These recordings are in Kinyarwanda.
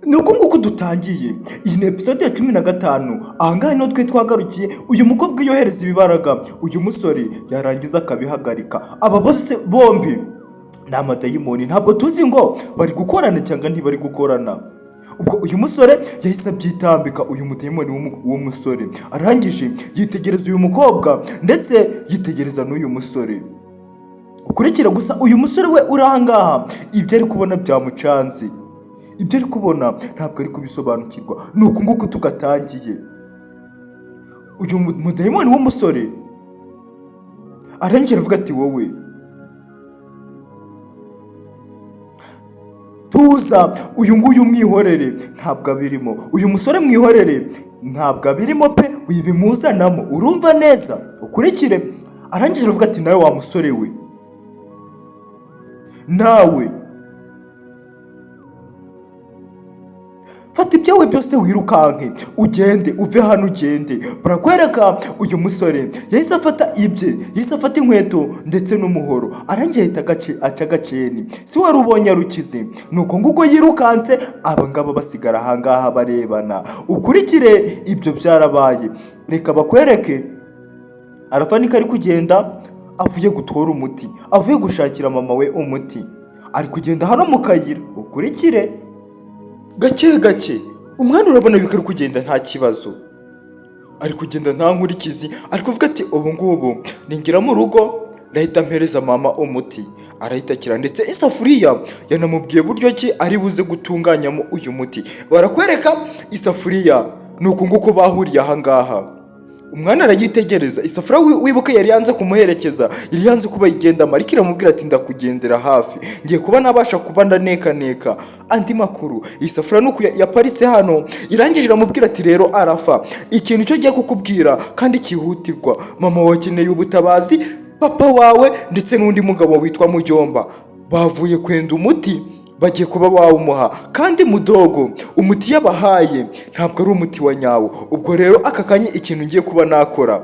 nuko nguko dutangiye iyi ni episode ya 15. Ahangaha niho twe twagarukiye. Uyu mukobwa yohereza ibibaraga, uyu musore yarangiza akabihagarika. Aba bose bombi ni amadayimoni, ntabwo tuzi ngo bari gukorana cyangwa ntibari gukorana. Ubwo uyu musore yahise abyitambika, uyu mudayimoni w'umusore arangije yitegereza uyu mukobwa ndetse yitegereza n'uyu musore. Ukurikira gusa uyu musore we uri ahangaha, ibyo ari kubona byamucanze, ibyo ari kubona ntabwo ari kubisobanukirwa. Nuko nguko tugatangiye. Uyu mudayimoni w'umusore arangije aravuga ati wowe tuza, uyu nguyu mwihorere ntabwo abirimo, uyu musore mwihorere ntabwo abirimo pe, wibimuzanamo urumva neza. Ukurikire arangije aravuga ati nawe wa musore we, nawe fata ibyawe byose wirukanke ugende, uve hano ugende. Barakwereka uyu musore yahise afata ibye, yahise afata inkweto ndetse n'umuhoro, arangiye ahita aca agaceni. Si wari ubonye arukize? Nuko nguko yirukanse, aba ngaba basigara ahangaha barebana. Ukurikire ibyo byarabaye. Reka bakwereke arafanika ari kugenda avuye gutora umuti, avuye gushakira mama we umuti, ari kugenda hano mu kayira. Ukurikire gake gake umwana urabona bikari kugenda nta kibazo, ari kugenda nta nkurikizi, ari kuvuga ati ubu ngubu ningira mu rugo ndahita mpereza mama umuti. Arahita akira ndetse isafuriya yanamubwiye buryo ki ari buze gutunganyamo uyu muti. Barakwereka isafuriya, nuko nguko bahuriye ahangaha. Umwana aragitegereza, isafuriya wibuke yari yanze kumuherekeza, yari yanze kuba yigendamo, ariko iramubwira ati ndakugendera hafi, ngiye kuba nabasha kuba ndaneka. Andi makuru, iyi safuriya nuko yaparitse hano, irangije iramubwira ati rero arafa, ikintu cyo giye kukubwira kandi cyihutirwa, mama wakeneye ubutabazi, papa wawe ndetse n'undi mugabo witwa Mujyomba bavuye kwenda umuti, bagiye kuba bawumuha, kandi mudogo umuti yabahaye ntabwo ari umuti wa nyawo. Ubwo rero aka kanya ikintu ngiye kuba nakora,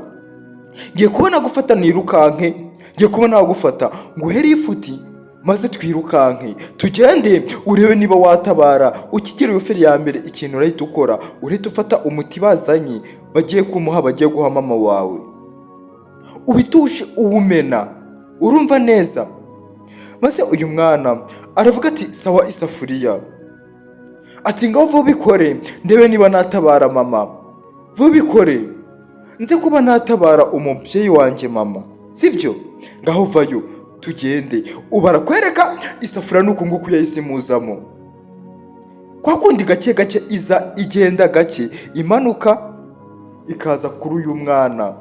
ngiye kuba nagufata nirukanke, ngiye kuba nagufata nguhere ifuti maze twirukanke tugende urebe niba watabara. Ukigera iyo feri ya mbere, ikintu urahita ukora, urahita ufata umuti bazanye bagiye kumuha, bagiye guha mama wawe, ubitushe uwumena, urumva neza. Maze uyu mwana aravuga ati sawa isafuriya, ati ngaho vuba bikore ndebe niba natabara mama, vuba bikore nze kuba natabara umubyeyi wanjye mama, sibyo? Ngaho vayo tugende. Barakwereka isafuriya nuko nguko yayisimuzamo, kwa kundi gake gake iza igenda gake imanuka ikaza kuri uyu mwana.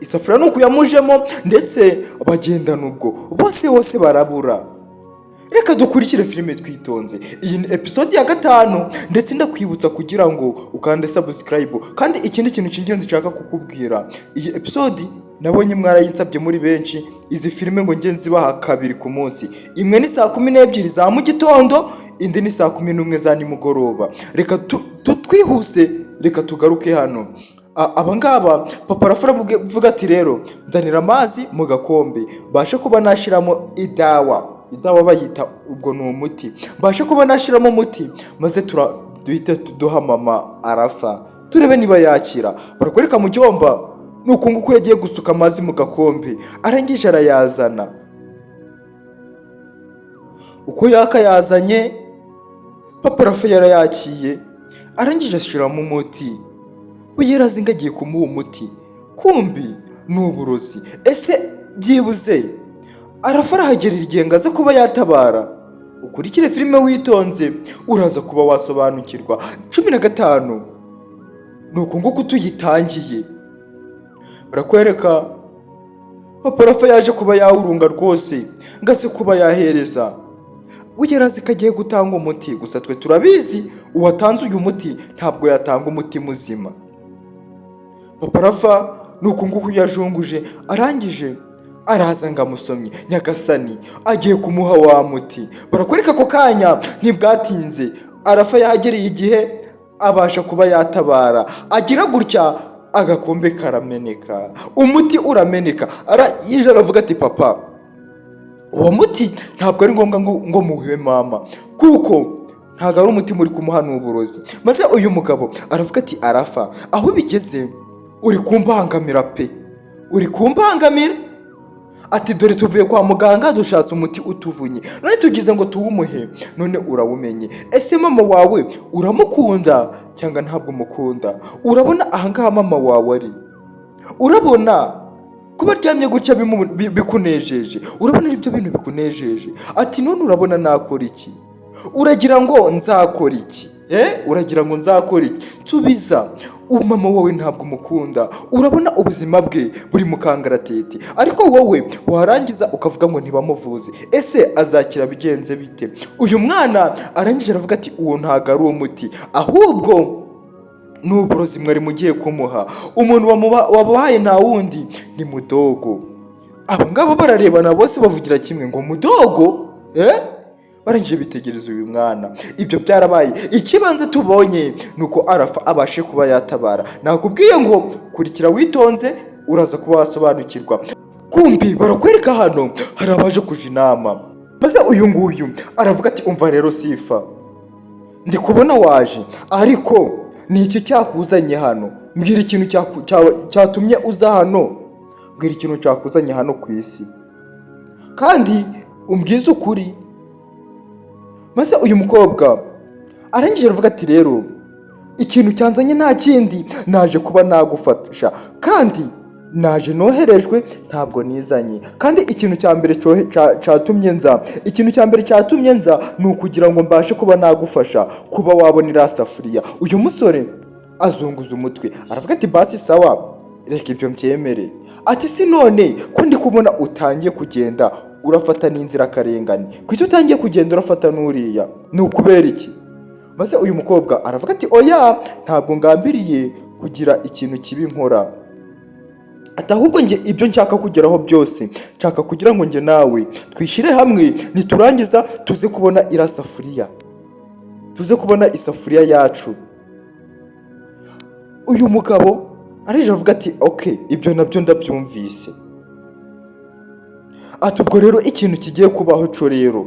Isafuriya nuko yamujemo ndetse bagendana, ubwo bose barabura. Reka dukurikire filime twitonze. Iyi ni episode ya 5 ndetse ndakwibutsa kugira ngo ukande subscribe. Kandi ikindi kintu cy'ingenzi nshaka kukubwira, iyi episode nabonye mwarayinsabye muri benshi, izi filime ngo ngenzi zibaha 2 ku munsi. Imwe ni saa 12 za mu gitondo, indi ni saa 11 za nimugoroba. Reka twihuse, reka tugaruke hano. Abangaba papa arafura vuga ati rero ndanira amazi mu gakombe, bashe kuba nashiramo idawa bayita ubwo ni umuti, bashe kuba nashiramo umuti maze duhite tuduha mama arafa, turebe niba yakira. Barakwereka Mujyomba nuko nguko yagiye gusuka amazi mu gakombe, arangije arayazana. Uko yakayazanye papa arafa yarayakiye, arangije ashiramo umuti. Yarazi ngo agiye kumuha umuti, kumbi ni uburozi. Ese byibuze arafa arahagerera igihe ngo aze kuba yatabara? Ukurikire filime witonze uraza kuba wasobanukirwa. 15 nuko nguko tuyitangiye. Barakwereka papa arafa yaje kuba yawurunga rwose ngo aze kuba yahereza. Yarazi ko agiye gutanga umuti, gusa twe turabizi uwatanze uyu muti ntabwo yatanga umuti muzima. Papa arafa nuko nguko yajunguje, arangije araza ngo amusomye. Nyagasani agiye kumuha wa muti. Barakwereka ko kanya ntibwatinze, arafa yahagereye igihe abasha kuba yatabara. Agira gutya agakombe karameneka, umuti urameneka. Arayije aravuga ati papa, uwo muti ntabwo ari ngombwa ngo muhe mama, kuko ntabwo ari umutima uri kumuha n'uburozi. Maze uyu mugabo aravuga ati Arafa, aho bigeze uri kumbangamira pe, uri kumbangamira. Ati dore tuvuye kwa muganga dushatse umuti utuvunye, none tugize ngo tuwumuhe, none urawumenye. Ese mama wawe uramukunda cyangwa ntabwo umukunda? Urabona ahangaha mama wawe ari, urabona kuba aryamye gutya bikunejeje? Urabona ibyo bintu bikunejeje? Ati none urabona nakora iki? Uragira ngo nzakora iki? Uragira ngo nzakora iki? Tubiza, mama wawe ntabwo umukunda, urabona ubuzima bwe buri mu kangaratete, ariko wowe warangiza ukavuga ngo ntibamuvuze. Ese azakira bigenze bite? Uyu mwana arangije aravuga ati uwo ntabwo ari umuti, ahubwo ni uburozi mwari mugiye kumuha. Umuntu wabahaye nta wundi ni Mudogo. Aba ngaba bararebana bose bavugira kimwe ngo Mudogo. Barangije bitegereza uyu mwana. Ibyo byarabaye. Ikibanza tubonye nuko Arafa abashe kuba yatabara. Nakubwiye ngo kurikira witonze uraza kuba wasobanukirwa. Kumbi barakwereka hano hari abaje kuja inama. Maze uyu nguyu aravuga ati umva rero Sifa, ndi kubona waje, ariko ni iki cyakuzanye hano? Mbwira ikintu cyatumye uza hano. Mbwira ikintu cyakuzanye hano ku isi, kandi umbwize ukuri. Maze uyu mukobwa arangije aravuga ati rero ikintu cyanzanye nta kindi, naje kuba nagufasha, kandi naje noherejwe, ntabwo nizanye. Kandi ikintu cya mbere cyatumye nza ni ukugira ngo mbashe kuba nagufasha kuba wabona iriya safuriya. Uyu musore azunguza umutwe aravuga ati basi sawa, reka ibyo mbyemere. Ati si none ko ndi kubona utangiye kugenda urafata n'inzirakarengane, kuki utangiye kugenda urafata n'uriya? Ni ukubera iki? Maze uyu mukobwa aravuga ati oya, ntabwo ngambiriye kugira ikintu kibi nkora. Ati ahubwo njye ibyo nshaka kugeraho byose, nshaka kugira ngo njye nawe twishyire hamwe, niturangiza tuze kubona iriya safuriya, tuze kubona isafuriya yacu. Uyu mugabo arije avuga ati okay, ibyo nabyo ndabyumvise. Ati ubwo rero ikintu kigiye kubaho cyo rero,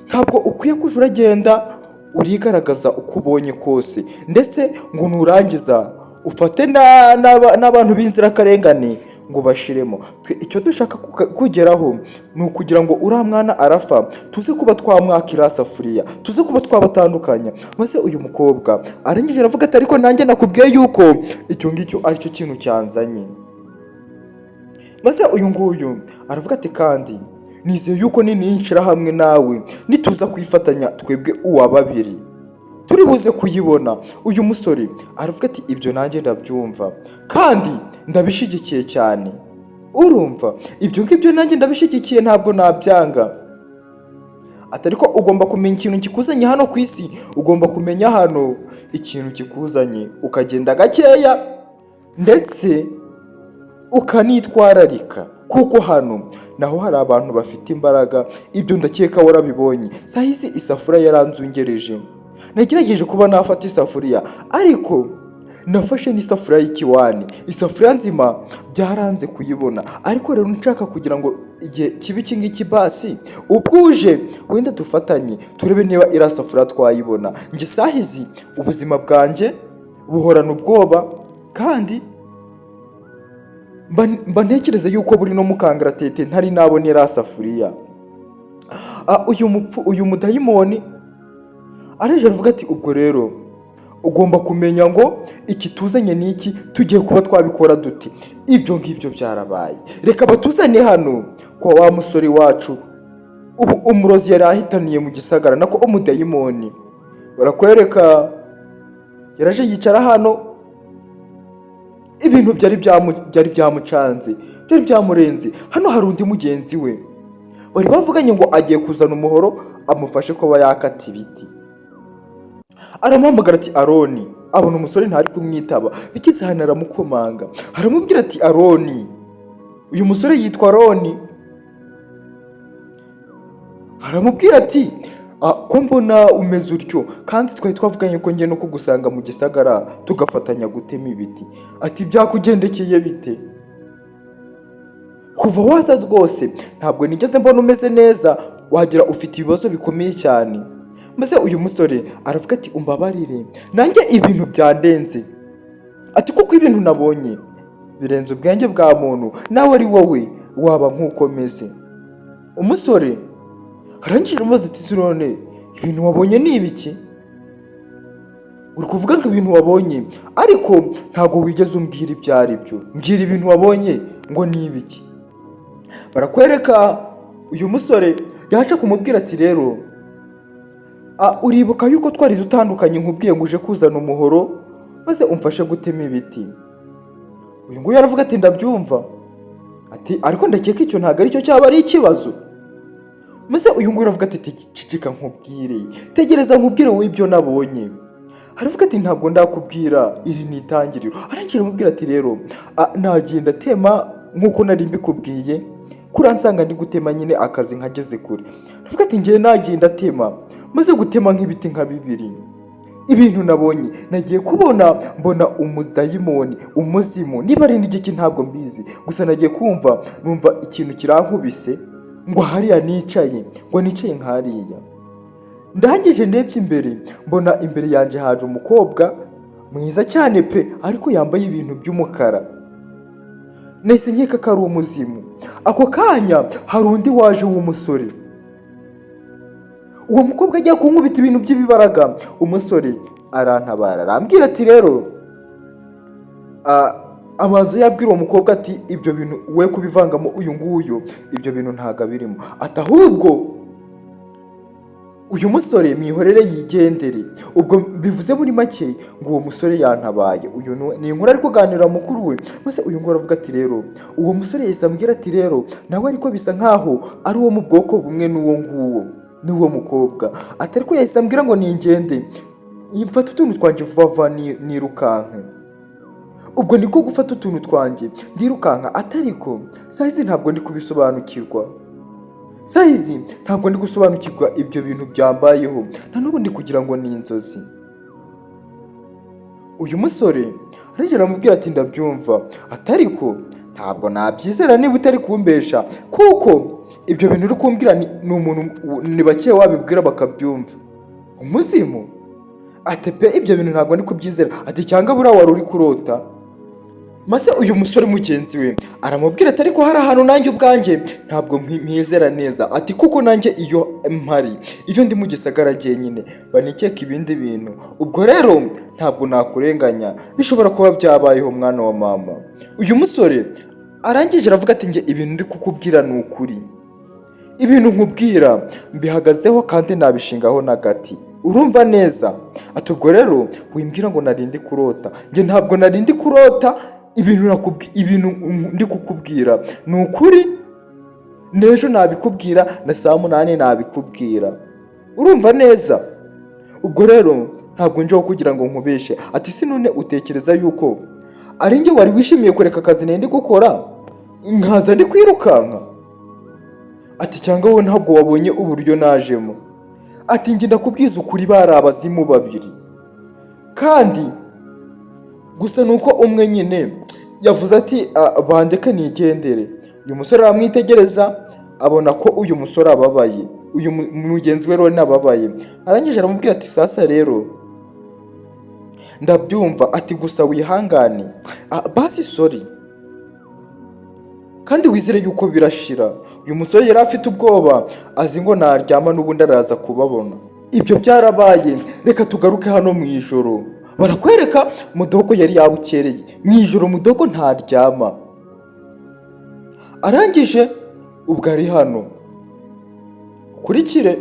ntabwo ukwiye kuja uragenda urigaragaza uko ubonye kose, ndetse ngo nurangiza ufate n'abantu b'inzirakarengane ngo bashiremo. Icyo dushaka kugeraho ni ukugira ngo uriya mwana Arafa tuze kuba twamwakira safuriya, tuze kuba twabatandukanya. Maze uyu mukobwa arangije aravuga ati ariko nanjye nakubwiye yuko icyo ngicyo ari cyo kintu cyanzanye. Maze uyu nguyu aravuga ati kandi nizeye yuko ninshira hamwe nawe nituza kwifatanya twebwe uwa babiri turi buze kuyibona. Uyu musore aravuga ati ibyo nanjye ndabyumva kandi ndabishigikiye cyane. Urumva, ibyo ngibyo nanjye ndabishigikiye, ntabwo nabyanga. Atariko ugomba kumenya ikintu kikuzanye hano ku isi, ugomba kumenya hano ikintu kikuzanye ukagenda gakeya ndetse ukanitwararika, kuko hano naho hari abantu bafite imbaraga. Ibyo ndakeka warabibonye. Sahizi isafuriya yaranzungereje, nagerageje kuba nafata isafuriya, ariko nafashe n'isafuriya y'ikiwani, isafuriya nzima byaranze kuyibona. Ariko rero nshaka kugira ngo igihe kibi iki ngiki basi ubwuje wenda dufatanye turebe niba iriya safuriya twayibona. Njye sahizi ubuzima bwanjye buhorana ubwoba, kandi mba ntekereza yuko buri no mukangaratete ntari nabona iriya safuriya. Uyu mudayimoni araje aravuga ati ubwo rero ugomba kumenya ngo iki tuzanye n'iki tugiye kuba twabikora duti. Ibyo ngibyo byarabaye, reka batuzane hano kwa wa musore wacu umurozi yari ahitaniye mu gisagara, nako umudayimoni. Barakwereka yaraje yicara hano, ibintu byari byamucanze, byari byamurenze. Hano hari undi mugenzi we bari bavuganye ngo agiye kuzana umuhoro amufashe kuba yakata ibiti. Aramuhamagara ati Aroni, abona umusore ntari kumwitaba, bikize hano aramukomanga, aramubwira ati Aroni. Uyu musore yitwa Aroni. Aramubwira ati ko mbona umeze utyo, kandi twari twavuganye ko ngiye no kugusanga mu gisagara tugafatanya gutema ibiti. Ati byakugendekeye bite? Kuva waza rwose ntabwo nigeze mbona umeze neza, wagira ufite ibibazo bikomeye cyane. maze uyu musore aravuga ati umbabarire nanjye ibintu byandenze, ati kuko ibintu nabonye birenze ubwenge bwa muntu, nawe ari wowe waba nk'uko meze. Umusore arangije amaze ati se none ibintu wabonye ni ibiki? Uri kuvuga ngo ibintu wabonye ariko ntabwo wigeze umbwira ibyo ari byo, mbwira ibintu wabonye ngo ni ibiki. Barakwereka uyu musore yaje kumubwira ati rero uribuka yuko twari dutandukanye nkubwiye ngo uje kuzana umuhoro maze umfashe gutema ibiti. Uyu nguyu aravuga ati ndabyumva, ati ariko ndakeka icyo ntabwo aricyo cyaba ari ikibazo. Maze uyu nguyu aravuga ati ceceka nkubwire, tegereza nkubwire wowe ibyo nabonye. Aravuga ati ntabwo ndakubwira, iri ni itangiriro. Arangije aramubwira ati rero nagenda atema nk'uko nari mbikubwiye, kuransanga ndi gutema nyine akazi nkageze kure. Aravuga ati ngiye nagenda atema maze gutema nk'ibiti nka 2. Ibintu nabonye nagiye kubona mbona umudayimoni, umuzimu, niba ari n'igiki ntabwo mbizi, gusa nagiye numva ikintu kirankubise ngo hariya nicaye, ngo nicaye nk'hariya. Ndangije ndebye imbere mbona imbere yanjye haje umukobwa mwiza cyane pe, ariko yambaye ibintu by'umukara. Nahise nkeka ko ari umuzimu. Ako kanya hari undi waje w'umusore. Uwo mukobwa ajya kunkubita ibintu by'ibibaraga. Umusore arantabara arambwira ati rero amaze yabwira uwo mukobwa ati ibyo bintu we kubivangamo uyu nguyu, ibyo bintu ntago birimo, ati ahubwo uyu musore mwihorere yigendere. Ubwo bivuze muri make ngo uwo musore yantabaye. Uyu ni inkuru ari kuganira mukuru we. Maze uyu ngo aravuga ati rero uwo musore yahise ambwira ati rero nawe ariko bisa nkaho ari uwo mu bwoko bumwe n'uwo nguwo n'uwo mukobwa. Ati ariko yahise ambwira ngo ningende mfata utuntu twanjye vuba nirukanke. Ubwo niko gufata utuntu twanjye ndirukanka, atariko sahizi ntabwo ndi kubisobanukirwa. Sahizi ntabwo ndi gusobanukirwa ibyo bintu byambayeho, nta n'ubu ndi kugira ngo ni inzozi. Uyu musore arangije aramubwira ati ndabyumva, atariko ntabwo nabyizera niba utari kumbesha, kuko ibyo bintu uri kumbwira ni umuntu ni bake wabibwira bakabyumva. Umuzimu? Ati pe ibyo bintu ntabwo ndi kubyizera, ati cyangwa buriya wari uri kurota. Maze uyu musore mugenzi we aramubwira ati ariko hari ahantu nanjye ubwanjye ntabwo mpizera neza, ati kuko nanjye iyo mpari iyo ndi mu gisagara jyenyine banikeka ibindi bintu. Ubwo rero ntabwo nakurenganya, bishobora kuba byabayeho mwana wa mama. Uyu musore arangije aravuga ati nge ibintu ndi kukubwira ni ukuri, ibintu nkubwira mbihagazeho kandi nabishingaho n'agati, urumva neza? Ati ubwo rero wimbwira ngo narindi kurota, nge ntabwo narindi kurota. Ibintu ndi kukubwira ni ukuri, n'ejo nabikubwira na saa 8 nabikubwira, urumva neza? Ubwo rero ntabwo njeho kugira ngo nkubeshe. Ati si none utekereza yuko ari nge wari wishimiye kureka akazi nende gukora nkaza ndi kwirukanka? Ati cyangwa wowe ntabwo wabonye uburyo najemo? Ati nge ndakubwiza ukuri bari abazimu 2 kandi gusa nuko umwe nyine yavuze ati bandeke nigendere. Uyu musore aramwitegereza abona ko uyu musore ababaye, uyu mugenzi we rero nababaye. Arangije aramubwira ati sasa rero ndabyumva, ati gusa wihangane basi sorry kandi wizere yuko birashira. Uyu musore yari afite ubwoba, azi ngo naryama n'ubundi araza kubabona. Ibyo byarabaye, reka tugaruke hano mu ijoro. Barakwereka Mudogo yari yabukereye mu ijoro, Mudogo ntaryama. Arangije ubwo ari hano kurikire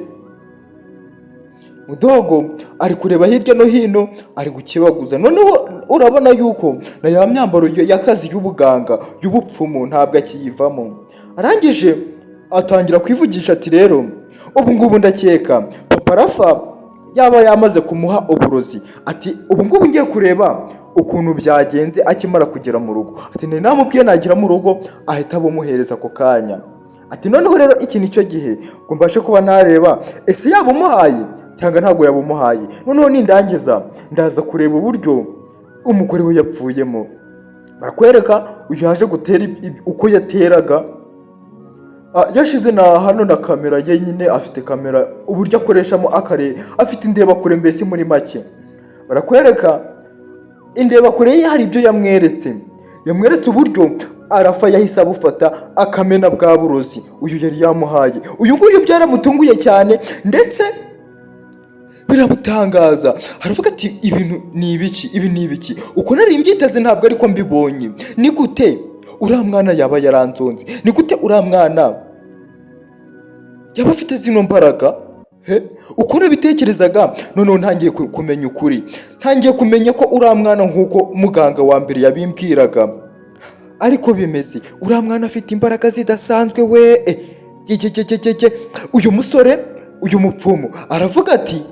Mudogo ari kureba hirya no hino, ari gukebaguza. Noneho urabona yuko na ya myambaro y'akazi y'ubuganga y'ubupfumu ntabwo akiyivamo. Arangije atangira kwivugisha ati rero ubu ngubu ndakeka Papa Rafa yaba yamaze kumuha uburozi. Ati ubu ngubu ngiye kureba ukuntu byagenze akimara kugera mu rugo. Ati namubwiye nagira mu rugo ahita bumuhereza ako kanya. Ati noneho rero iki nicyo gihe ngo mbashe kuba nareba ese yabumuhaye cyangwa ntabwo yabumuhaye. Noneho nindangiza ndaza kureba uburyo umugore we yapfuyemo. Barakwereka uyu yaje gutera uko yateraga yashize na hano na kamera ye nyine, afite kamera uburyo akoreshamo afite indebakure mbese muri make. Barakwereka indebakure ye hari ibyo yamweretse uburyo Arafa yahise abufata akamena bwa burozi uyu yari yamuhaye. Uyu nguyu byaramutunguye cyane ndetse biramutangaza, aravuga ati ibi ni ibiki uko nari mbyiteze ntabwo ariko mbibonye. Ni gute uriya mwana yaba yaranzonze? Ni gute uriya mwana yaba afite zino mbaraga? Uko nabitekerezaga noneho ntangiye kumenya ukuri, ntangiye kumenya ko uriya mwana nk'uko muganga wa mbere yabimbwiraga ariko bimeze. Uriya mwana afite imbaraga zidasanzwe we. Uyu musore, uyu mupfumu aravuga ati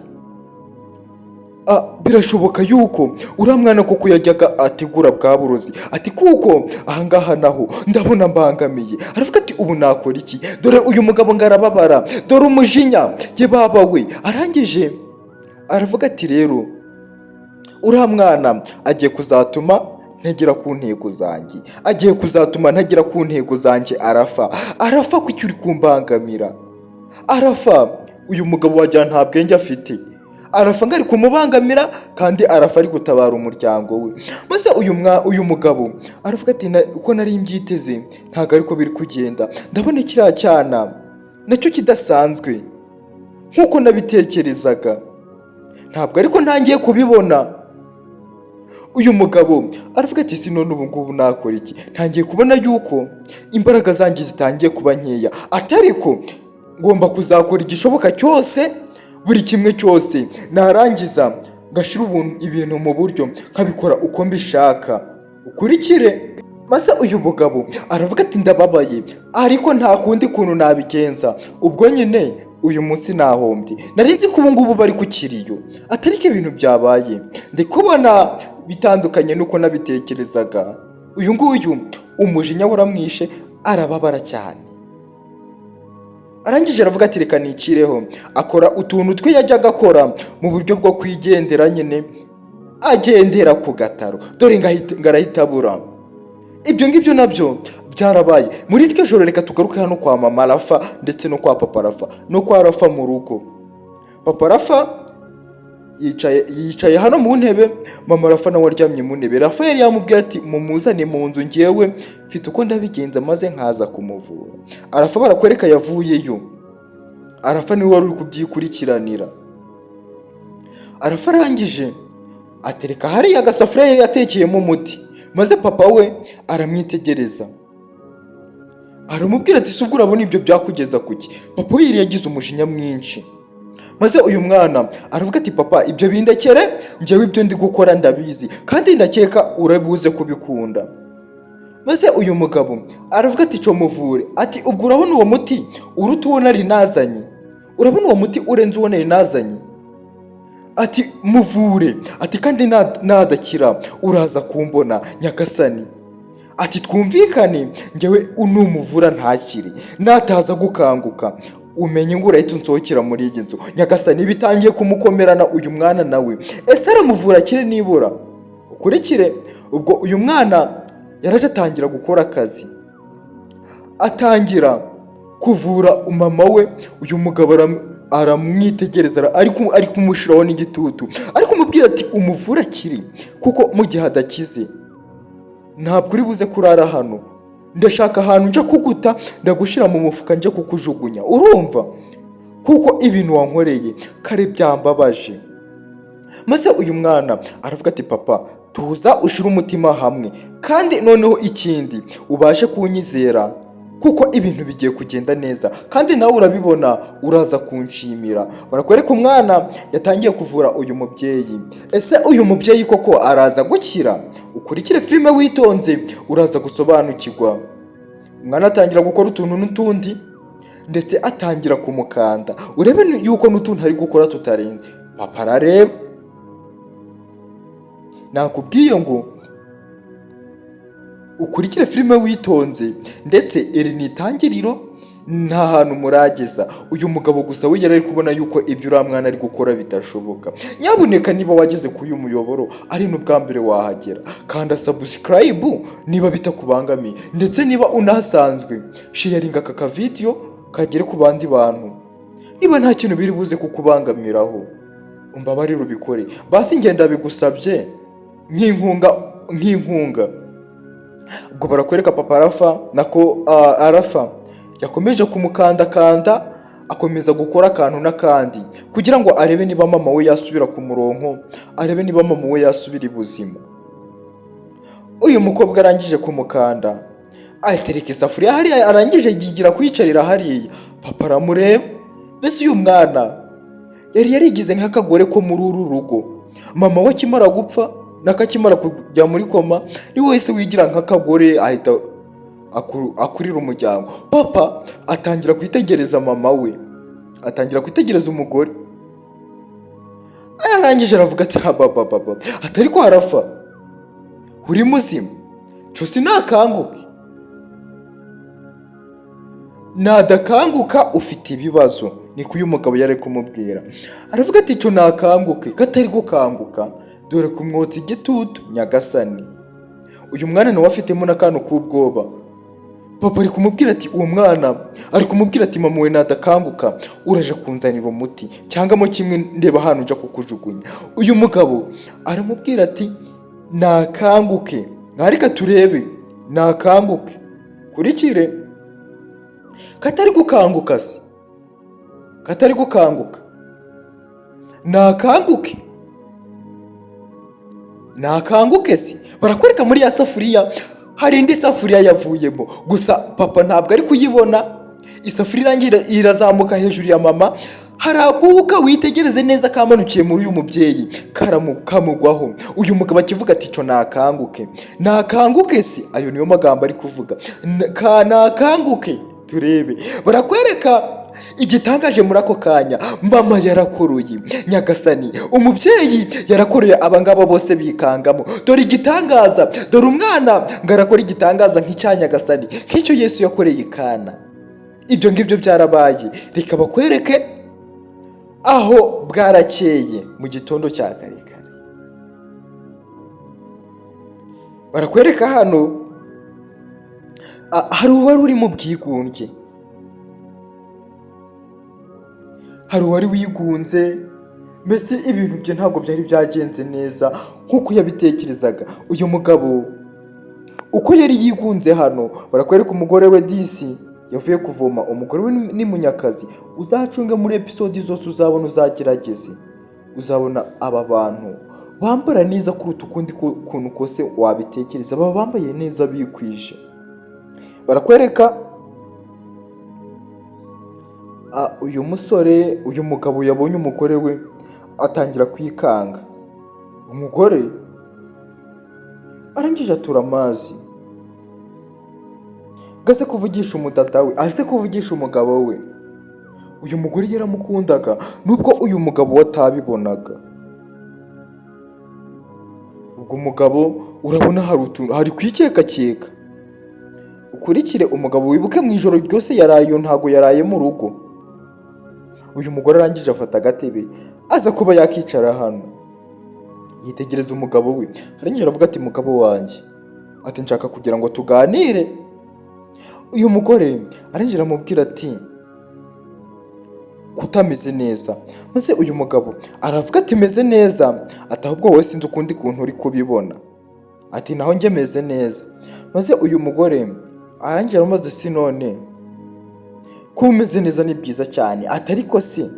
birashoboka yuko uriya mwana koko yajyaga ategura bwa burozi, ati kuko ahangaha naho ndabona mbangamiye. Aravuga ati ubu nakora iki? Dore uyu mugabo ngarababara, dore umujinya ye baba we. Arangije aravuga ati rero uriya mwana agiye kuzatuma ntagera ku ntego zanjye, Arafa kuki uri kumbangamira? Arafa uyu mugabo wagira nta bwenge afite. Arafa ngari kumubangamira kandi Arafa ari gutabara umuryango we. Maze uyu mugabo aravuga ati uko nari mbyiteze ntago ariko biri kugenda, ndabona kiriya cyana nacyo kidasanzwe nkuko nabitekerezaga, ntabwo ariko ntangiye kubibona. Uyu mugabo aravuga ati sinone ubu ngubu nakora iki? Ntangiye kubona yuko imbaraga zanjye zitangiye kuba nkeya, atariko ngomba kuzakora igishoboka cyose, buri kimwe cyose narangiza ngashira ibintu mu buryo nkabikora uko mbishaka. Ukurikire. Maze uyu mugabo aravuga ati ndababaye ariko nta kundi kuntu nabigenza. Ubwo nyine uyu munsi nahombye, nari nzi ko ubu ngubu bari ku kiriyo, atariko ibintu byabaye ndi kubona bitandukanye nuko nabitekerezaga. Uyu nguyu umujinya waramwishe, arababara cyane. Arangije aravuga ati reka nicireho, akora utuntu twe yajyaga akora mu buryo bwo kwigendera nyine, agendera ku gataro. Dore ngarahita abura. Ibyo ngibyo nabyo byarabaye muri iryo joro. Reka tugaruke hano kwa mama Arafa ndetse no kwa papa Arafa no kwa Arafa mu rugo. Papa Arafa yicaye hano mu ntebe, mama Arafa nawe aryamye mu ntebe. Arafa yari yamubwiye ati mumuzane mu nzu ngewe mfite uko ndabigenza maze nkaza kumuvura. Arafa barakwereka yavuyeyo. Arafa niwe wari uri kubyikurikiranira. Arafa arangije atereka hariya agasafuriya yari yatekeyemo umuti, maze papa we aramwitegereza aramubwira ati subwo urabona ibyo byakugeza kuki? Papa we yari yagize umujinya mwinshi. Maze uyu mwana aravuga ati papa ibyo bindekere, njyewe ibyo ndi gukora ndabizi kandi ndakeka urabuze kubikunda. Maze uyu mugabo aravuga ati cyo muvure, ati ubwo urabona uwo muti uruta uwo nari nazanye? Urabona uwo muti urenze uwo nari nazanye? Ati muvure, ati kandi nadakira uraza kumbona nyagasani. Ati twumvikane, njyewe unumuvura ntakiri, nataza gukanguka umenye ngo urahita unsohokera muri iyi nzu nyagasani. Bitangiye kumukomerana uyu mwana nawe, ese aramuvura akire nibura? Ukurikire. Ubwo uyu mwana yaraje atangira gukora akazi, atangira kuvura mama we. Uyu mugabo aramwitegereza ari kumushiraho n'igitutu, ari kumubwira ati umuvura akiri, kuko mu gihe adakize ntabwo uri buze kurara hano. Ndashaka ahantu nje kuguta, ndagushira mu mufuka nje kukujugunya, urumva? Kuko ibintu wankoreye kare byambabaje. Maze uyu mwana aravuga ati papa tuza ushira umutima hamwe, kandi noneho ikindi ubashe kunyizera kuko ibintu bigiye kugenda neza kandi nawe urabibona uraza kunshimira. Barakwereka umwana yatangiye kuvura uyu mubyeyi. Ese uyu mubyeyi koko araza gukira? Ukurikire filime witonze uraza gusobanukirwa. Umwana atangira gukora utuntu n'utundi ndetse atangira kumukanda, urebe yuko n'utuntu ari gukora tutarenze. Papa arareba. Nakubwiye ngo ukurikire filime witonze ndetse iri ni itangiriro nta hantu murageza. Uyu mugabo gusa we yari ari kubona yuko ibyo uriya mwana ari gukora bidashoboka. Nyabuneka niba wageze ku uyu muyoboro ari n'ubwa mbere wahagera, kanda subscribe niba bitakubangamiye, ndetse niba unahasanzwe sharinga aka kavidiyo kagere ku bandi bantu. Niba nta kintu biri buze kukubangamiraho umbabarire ubikore basi, ngenda bigusabye nk'inkunga. Ubwo barakwereka papa Arafa nako Arafa yakomeje kumukandakanda, akomeza gukora akantu n'akandi kugira ngo arebe niba mama we yasubira ku murongo, arebe niba mama we yasubira ibuzima. Uyu mukobwa arangije kumukanda atereka isafuriya hariya, arangije yigira kwicarira hariya. Papa aramureba, mbese uyu mwana yari yarigize nk'akagore ko muri uru rugo. Mama we akimara gupfa nakakimara kujya muri koma, ni wese wigira nk'akagore ahita akurira umuryango. Papa atangira kwitegereza mama we, atangira kwitegereza umugore. Arangije aravuga ati baba atari ko Arafa uri muzima cyose nakanguke, nadakanguka ufite ibibazo. Niko uyu mugabo yari kumubwira. Aravuga ati cyo nakanguke, katari gukanguka dore kumwotsa igitutu nyagasani. Uyu mwana nawe afitemo n'akantu k'ubwoba. Papa ari kumubwira ati uwo mwana ari kumubwira ati mama we nadakanguka uraje kunzanira umuti cyangwa mo kimwe ndeba hano nja kukujugunya. Uyu mugabo aramubwira ati nakanguke, ntarika turebe nakanguke kurikire. Katari gukanguka se, katari gukanguka nakanguke, nakanguke se. Barakwereka muri ya safuriya hari indi safuriya yavuyemo, gusa papa ntabwo ari kuyibona. Isafuriya irazamuka hejuru ya mama, harakuka witegereze neza kamanukiye muri uyu mubyeyi kamugwaho. Uyu mugabo akivuga ati cyo nakanguke, nakanguke se. Ayo niyo magambo ari kuvuga, nakanguke turebe. Barakwereka igitangaje muri ako kanya, mama yarakoroye nyagasani, umubyeyi yarakoroye, abangaba bose bikangamo. Dore igitangaza, dore umwana ngarakora igitangaza nk'icya nyagasani, nk'icyo Yesu yakoreye Kana. Ibyo ngibyo byarabaye. Reka bakwereke aho bwarakeye mu gitondo cya kare kare. Barakwereka hano hari uwari uri mu bwigunge, hari uwari wigunze, mbese ibintu bye ntabwo byari byagenze neza nk'uko yabitekerezaga. Uyu mugabo uko yari yigunze hano, barakwereka umugore we disi yavuye kuvoma. Umugore we ni munyakazi. Uzacunge muri episode zose uzabona, uzagerageze uzabona aba bantu bambara neza kuruta ukundi kuntu kose wabitekereza. Baba bambaye neza bikwije. Barakwereka uyu musore, uyu mugabo yabonye umugore we atangira kwikanga. Umugore arangije atura amazi, gase kuvugisha umudada we, aje kuvugisha umugabo we. Uyu mugore yaramukundaga nubwo uyu mugabo watabibonaga. Ubwo umugabo urabona hari utuntu, hari kwikekakeka. Ukurikire umugabo, wibuke mu ijoro ryose yaraye, ntago yaraye mu rugo. Uyu mugore arangije afata agatebe aza kuba yakicara hano, yitegereza umugabo we. Arangije aravuga ati mugabo wanjye, ati nshaka kugira ngo tuganire. Uyu mugore arangije aramubwira ati kutameze neza. Maze uyu mugabo aravuga ati meze neza. Ati ahubwo wowe sinzi ukundi kuntu uri kubibona. Ati naho njye meze neza. Maze uyu mugore arangije aramubaza ati none ko umeze neza ni byiza cyane, atari ko se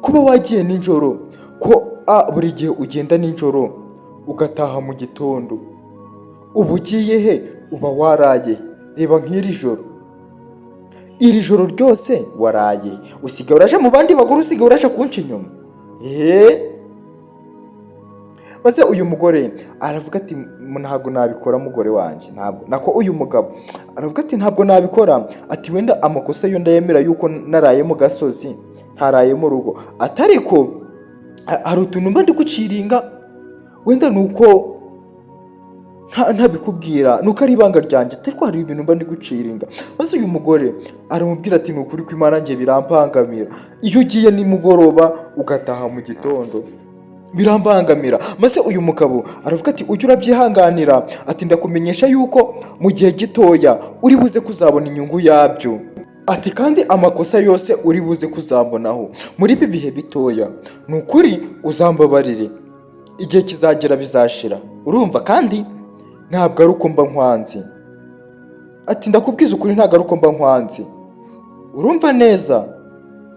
kuba wagiye nijoro, ko buri gihe ugenda nijoro ugataha mu gitondo, uba ugiye he? Uba waraye? Reba nk'iri joro, iri joro ryose waraye, usigaye uraje mu bandi bagore, usigaye uraje kunca inyuma. Maze uyu mugore aravuga ati ntabwo nabikora mugore wanjye, ntabwo. Nako uyu mugabo aravuga ati ntabwo nabikora. Ati wenda amakosa yo ndayemera yuko naraye mu gasozi, ntaraye mu rugo, atariko hari utuntu mba ndi guciringa, wenda nuko ntabikubwira nuko ari ibanga ryanjye, ariko hari ibintu mba ndi guciringa. Maze uyu mugore aramubwira ati ni ukuri ko Imana njye birambangamira, iyo ugiye nimugoroba ugataha mu gitondo birambangamira. Maze uyu mugabo aravuga ati ujye urabyihanganira, ati ndakumenyesha yuko mu gihe gitoya uri buze kuzabona inyungu yabyo, ati kandi amakosa yose uri buze kuzabonaho muri ibi bihe bitoya, ni ukuri uzambabarire, igihe kizagera bizashira, urumva, kandi ntabwo ari uko mba nkwanze, ati ndakubwiza ukuri ntabwo ari uko mba nkwanze, urumva neza.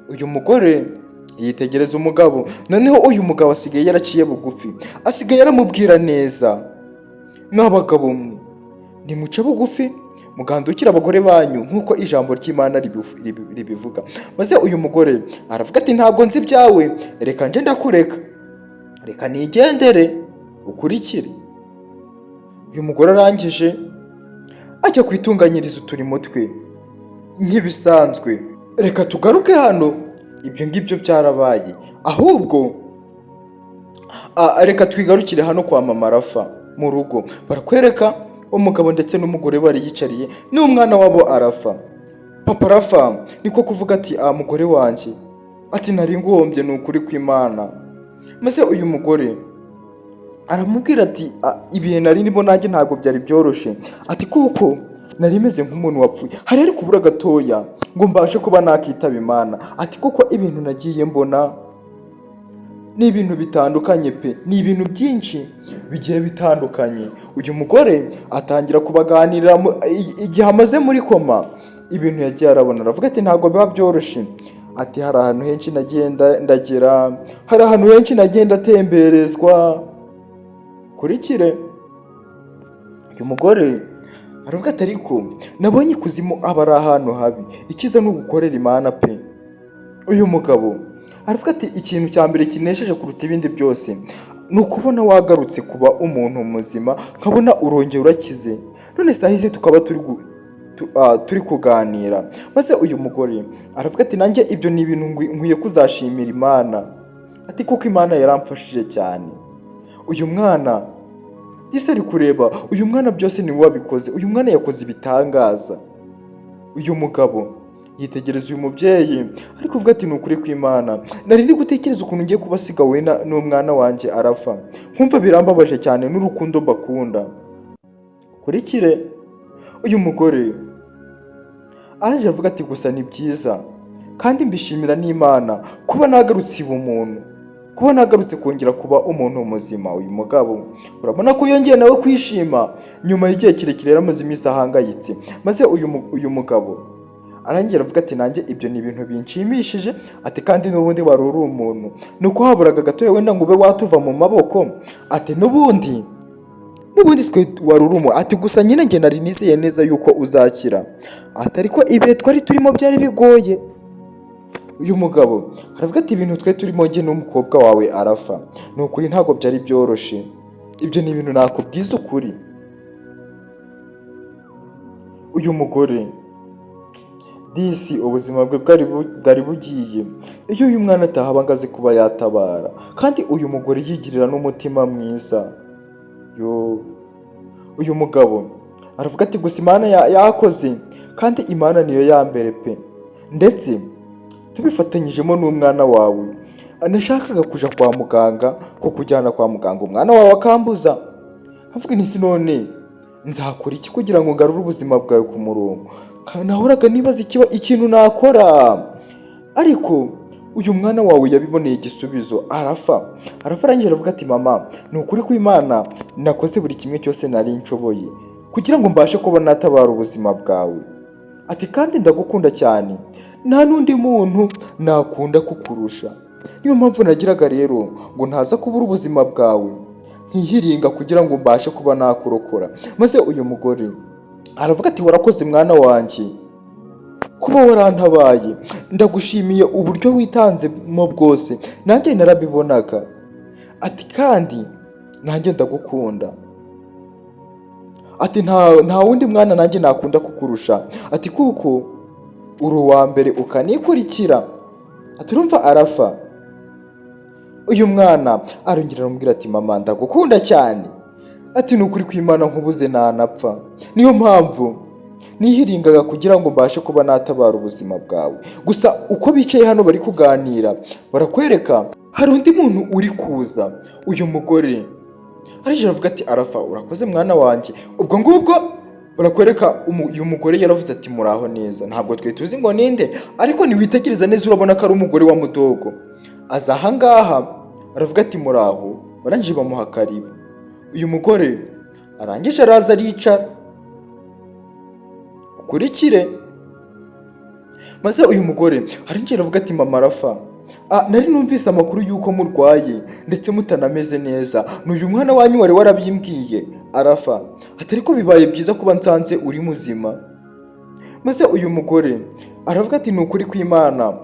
Uyu mugore yitegereza umugabo, noneho uyu mugabo asigaye yaraciye bugufi, asigaye aramubwira neza, mw'abagabo mwe nimuce bugufi mugandukira abagore banyu nk'uko ijambo ry'Imana ribivuga. Maze uyu mugore aravuga ati ntabwo nzi ibyawe, reka nje ndakureka, reka nigendere ukurikire. Uyu mugore arangije ajya kwitunganyiriza uturimo twe nk'ibisanzwe. Reka tugaruke hano, ibyo ngibyo byarabaye, ahubwo reka twigarukire hano kwa mama Rafa mu rugo. Barakwereka umugabo ndetse n'umugore bari yicariye n'umwana wabo Arafa. Papa Rafa niko kuvuga ati mugore wanjye, ati nari nguhombye ni ukuri kw'Imana. Maze uyu mugore aramubwira ati ibihe nari ndimo nanjye ntabwo byari byoroshye, ati kuko nari meze nk'umuntu wapfuye, hari ari kubura gatoya ngo mbashe kuba nakitaba Imana, ati kuko ibintu nagiye mbona ni ibintu bitandukanye pe, ni ibintu byinshi bigiye bitandukanye. Uyu mugore atangira kubaganirira igihe amaze muri koma, ibintu yagiye arabona. Aravuga ati ntabwo biba byoroshye, ati hari ahantu henshi nagenda ndagera, hari ahantu henshi nagenda atemberezwa, kurikire. Uyu mugore aravuga ati ariko nabonye ikuzimu aba ari ahantu habi, ikiza ni ugukorera Imana pe. Uyu mugabo aravuga ati ikintu cya mbere kinesheje kuruta ibindi byose ni ukubona wagarutse kuba umuntu muzima, nkabona urongera urakize, none sahize tukaba turi kuganira. Maze uyu mugore aravuga ati nanjye ibyo ni ibintu nkwiye kuzashimira Imana, ati kuko Imana yaramfashije cyane. Uyu mwana ese ari kureba, uyu mwana byose ni we wabikoze, uyu mwana yakoze ibitangaza. Uyu mugabo yitegereza uyu mubyeyi ariko kuvuga ati ni ukuri kw'Imana, nari ndi gutekereza ukuntu ngiye kubasiga we n'umwana wanjye Arafa, nkumva birambabaje cyane n'urukundo mbakunda. Kurikire. Uyu mugore araje avuga ati gusa ni byiza kandi mbishimira n'Imana kuba nagarutse ubumuntu, kuba nagarutse kongera kuba umuntu muzima. Uyu mugabo urabona ko yongeye nawe kwishima nyuma y'igihe kirekire yaramaze iminsi ahangayitse. Maze uyu mugabo arangira avuga ati nanjye ibyo ni ibintu binshimishije, ati kandi n'ubundi wari uri umuntu, nuko haburaga gatoya wenda ngo ube watuva mu maboko, ati n'ubundi twe wari uri umuntu, ati gusa nyine njye nari nizeye neza yuko uzakira, ati ariko ibihe twari turimo byari bigoye. Uyu mugabo aravuga ati ibintu twe turimo njye n'umukobwa wawe Arafa, ni ukuri ntabwo byari byoroshye, ibyo ni ibintu nakubwiza ukuri. Uyu mugore disi ubuzima bwe bwari bugiye iyo uyu mwana atahaba ngo aze kuba yatabara, kandi uyu mugore yigirira n'umutima mwiza. Uyu mugabo aravuga ati gusa Imana yakoze, kandi Imana niyo ya mbere pe, ndetse tubifatanyijemo n'umwana wawe. Nashakaga kuja kwa muganga, ko kujyana kwa muganga umwana wawe akambuza, avuga nti none nzakora iki kugira ngo ngarure ubuzima bwawe ku murongo. Nahoraga nibaza ikintu nakora, ariko uyu mwana wawe yabiboneye igisubizo. Arafa arangira aravuga ati mama, ni ukuri kw'Imana nakoze buri kimwe cyose nari nshoboye kugira ngo mbashe kuba natabara ubuzima bwawe, ati kandi ndagukunda cyane, nta n'undi muntu nakunda kukurusha, niyo mpamvu nagiraga rero ngo ntaza kubura ubuzima bwawe, ntihiringa kugira ngo mbashe kuba nakurokora. Maze uyu mugore aravuga ati warakoze mwana wanjye kuba warantabaye, ndagushimiye uburyo witanzemo bwose, nanjye narabibonaga, ati kandi nanjye ndagukunda, ati nta wundi mwana nanjye nakunda kukurusha, ati kuko uri uwa mbere ukanikurikira, ati urumva Arafa. Uyu mwana arongera aramubwira ati mama ndagukunda cyane, ati ni ukuri kw'Imana nkubuze ntanapfa, niyo mpamvu nihiringaga kugira ngo mbashe kuba natabara ubuzima bwawe. Gusa uko bicaye hano bari kuganira barakwereka hari undi muntu uri kuza. Uyu mugore arije aravuga ati Arafa urakoze mwana wanjye. Ubwo ngubwo barakwereka uyu mugore yaravuze ati muraho neza, ntabwo twe tuzi ngo ninde, ariko niwitegereza neza urabona ko ari umugore wa Mudogo. Aza ahangaha aravuga ati muraho, barangije bamuha karibu. Uyu mugore arangije araza aricara ukurikire. Maze uyu mugore arangije aravuga ati mama Arafa, nari numvise amakuru yuko murwaye ndetse mutanameze neza, n'uyu mwana wanyu wari warabimbwiye Arafa, atari ko bibaye byiza kuba nsanze uri muzima. Maze uyu mugore aravuga ati ni ukuri kw'Imana,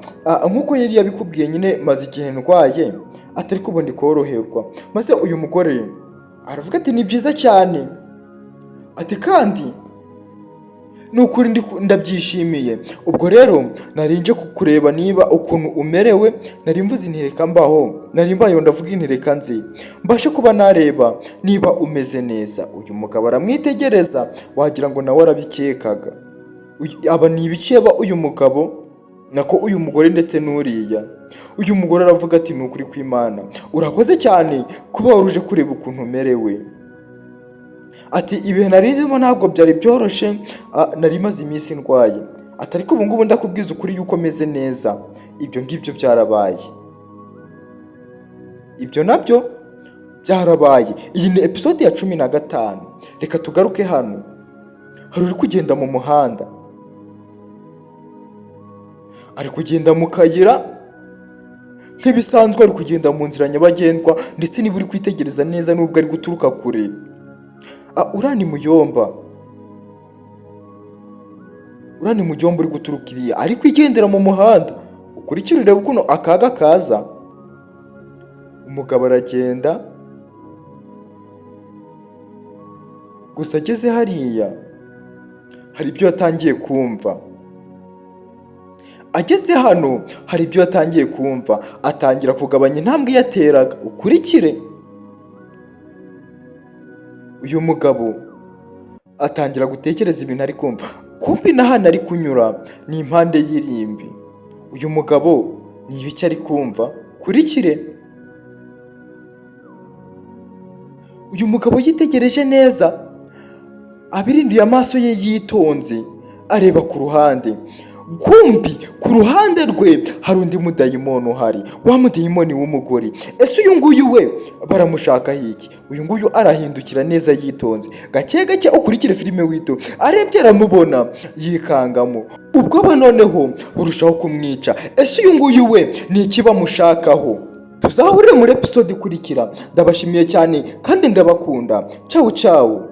nk'uko yari yabikubwiye nyine maze igihe ndwaye, atari ko ubundi koroherwa. Maze uyu mugore aravuga ati ni byiza cyane, ati kandi ni ukuri ndabyishimiye. Ubwo rero nari nje kukureba niba ukuntu umerewe, nari mvuze intireka mbaho, nari mbayeho ndavuga intireka nzi mbashe kuba nareba niba umeze neza. Uyu mugabo aramwitegereza wagira ngo nawe arabikekaga. Aba ni ibikeba uyu mugabo nako uyu mugore ndetse n'uriya. Uyu mugore aravuga ati ni ukuri kw'Imana urakoze cyane kuba waruje kureba ukuntu umerewe. Ati ibihe nari ndimo ntabwo byari byoroshye, nari maze iminsi ndwaye, atari ko ubu ngubu ndakubwiza ukuri yuko meze neza. Ibyo ngibyo byarabaye, ibyo nabyo byarabaye. Iyi ni episode ya 15. Reka tugaruke hano. Hari uri kugenda mu muhanda, ari kugenda mu kayira nk'ibisanzwe, ari kugenda mu nzira nyabagendwa, ndetse niba uri kwitegereza neza nubwo ari guturuka kure, urani muyomba uri guturuka iriya, ari kwigendera mu muhanda. Ukurikire urebe ukuntu akaga kaza. Umugabo aragenda, gusa ageze hariya hari ibyo yatangiye kumva. Ageze hano hari ibyo yatangiye kumva, atangira kugabanya intambwe yateraga. Ukurikire uyu mugabo atangira gutekereza ibintu ari kumva. Kumbi na hano ari kunyura ni impande y'irimbi. Uyu mugabo ni ibiki ari kumva? Kurikire uyu mugabo yitegereje neza, abirinduye amaso ye yitonze, areba ku ruhande. Kumbi ku ruhande rwe hari undi mudayimoni uhari, wa mudayimoni w'umugore. Ese uyu nguyu we baramushakaho iki? Uyu nguyu arahindukira neza yitonze, gake gake ukurikire filime wito, arebye aramubona yikangamo. Ubwoba noneho burushaho kumwica. Ese uyu nguyu we ni iki bamushakaho? Tuzahurire muri episode ikurikira. Ndabashimiye cyane kandi ndabakunda. Ciao ciao.